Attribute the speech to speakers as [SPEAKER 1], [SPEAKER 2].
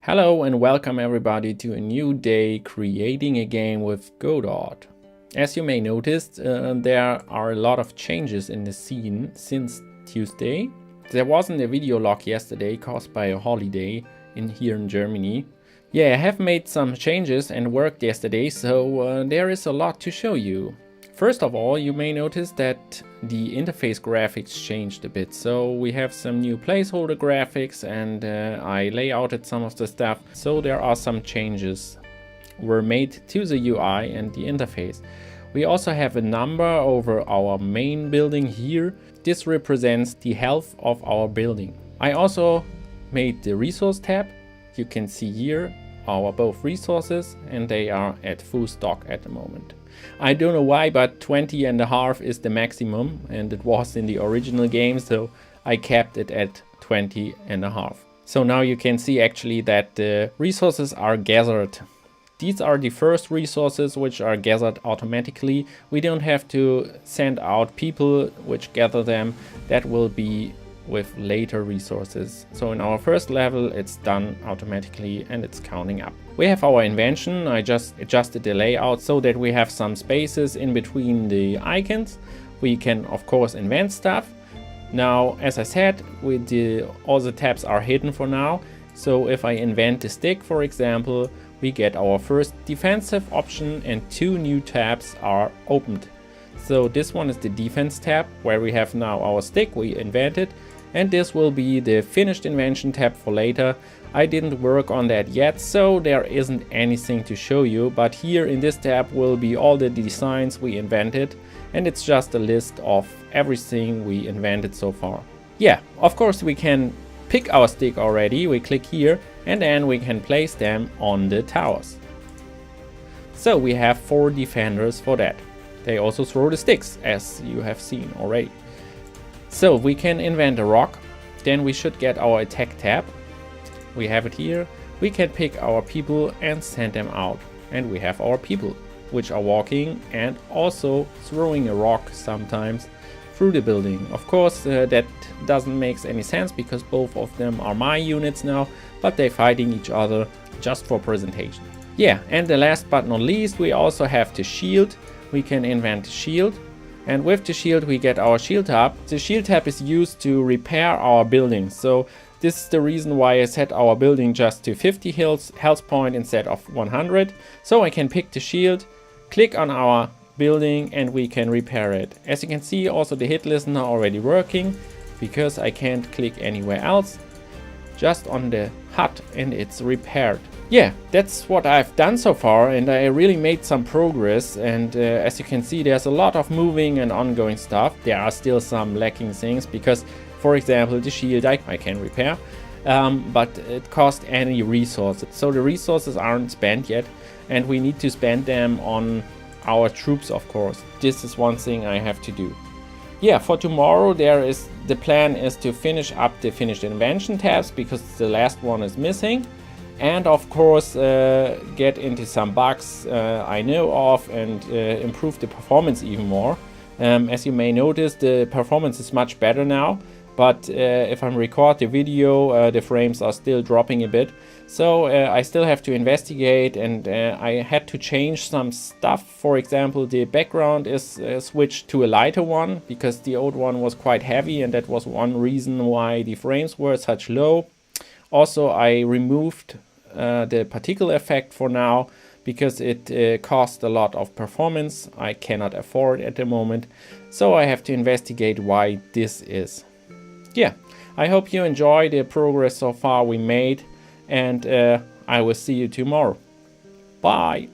[SPEAKER 1] Hello and welcome everybody to a new day creating a game with Godot. As you may notice, there are a lot of changes in the scene since Tuesday. There wasn't a video log yesterday caused by a holiday here in Germany. Yeah, I have made some changes and worked yesterday, so there is a lot to show you. First of all, you may notice that the interface graphics changed a bit. So we have some new placeholder graphics and I layouted some of the stuff. So there are some changes were made to the UI and the interface. We also have a number over our main building here. This represents the health of our building. I also made the resource tab. You can see here our both resources and they are at full stock at the moment. I don't know why, but 20.5 is the maximum and it was in the original game, so I kept it at 20.5. So now you can see actually that the resources are gathered. These are the first resources which are gathered automatically. We don't have to send out people which gather them. That will be with later resources. So in our first level it's done automatically and it's counting up. We have our invention. I just adjusted the layout so that we have some spaces in between the icons. We can of course invent stuff. Now as I said, all the tabs are hidden for now. So if I invent a stick, for example, we get our first defensive option and two new tabs are opened. So this one is the defense tab where we have now our stick we invented, and this will be the finished invention tab for later. I didn't work on that yet, so there isn't anything to show you, but here in this tab will be all the designs we invented, and it's just a list of everything we invented so far. Yeah, of course we can pick our stick already. We click here and then we can place them on the towers. So we have 4 defenders for that. They also throw the sticks, as you have seen already. So we can invent a rock, then we should get our attack tab. We have it here. We can pick our people and send them out. And we have our people, which are walking and also throwing a rock sometimes through the building. Of course, that doesn't make any sense because both of them are my units now, but they're fighting each other just for presentation. Yeah, and the last but not least, we also have the shield. We can invent a shield, and with the shield we get our shield tab. The shield tab is used to repair our building. So this is the reason why I set our building just to 50 health point instead of 100. So I can pick the shield, click on our building and we can repair it. As you can see, also the hit listener already working because I can't click anywhere else, just on the hut, and it's repaired. Yeah, that's what I've done so far, and I really made some progress. And as you can see, there's a lot of moving and ongoing stuff. There are still some lacking things because, for example, the shield I can repair, but it cost any resources. So the resources aren't spent yet, and we need to spend them on our troops, of course. This is one thing I have to do. Yeah, for tomorrow the plan is to finish up the finished invention tabs because the last one is missing. And of course get into some bugs I know of and improve the performance even more. As you may notice, the performance is much better now, but if I record the video the frames are still dropping a bit. So I still have to investigate, and I had to change some stuff. For example, the background is switched to a lighter one because the old one was quite heavy, and that was one reason why the frames were such low. Also, I removed the particle effect for now because it cost a lot of performance. I cannot afford at the moment, so I have to investigate why this is. Yeah, I hope you enjoy the progress so far we made, and I will see you tomorrow. Bye!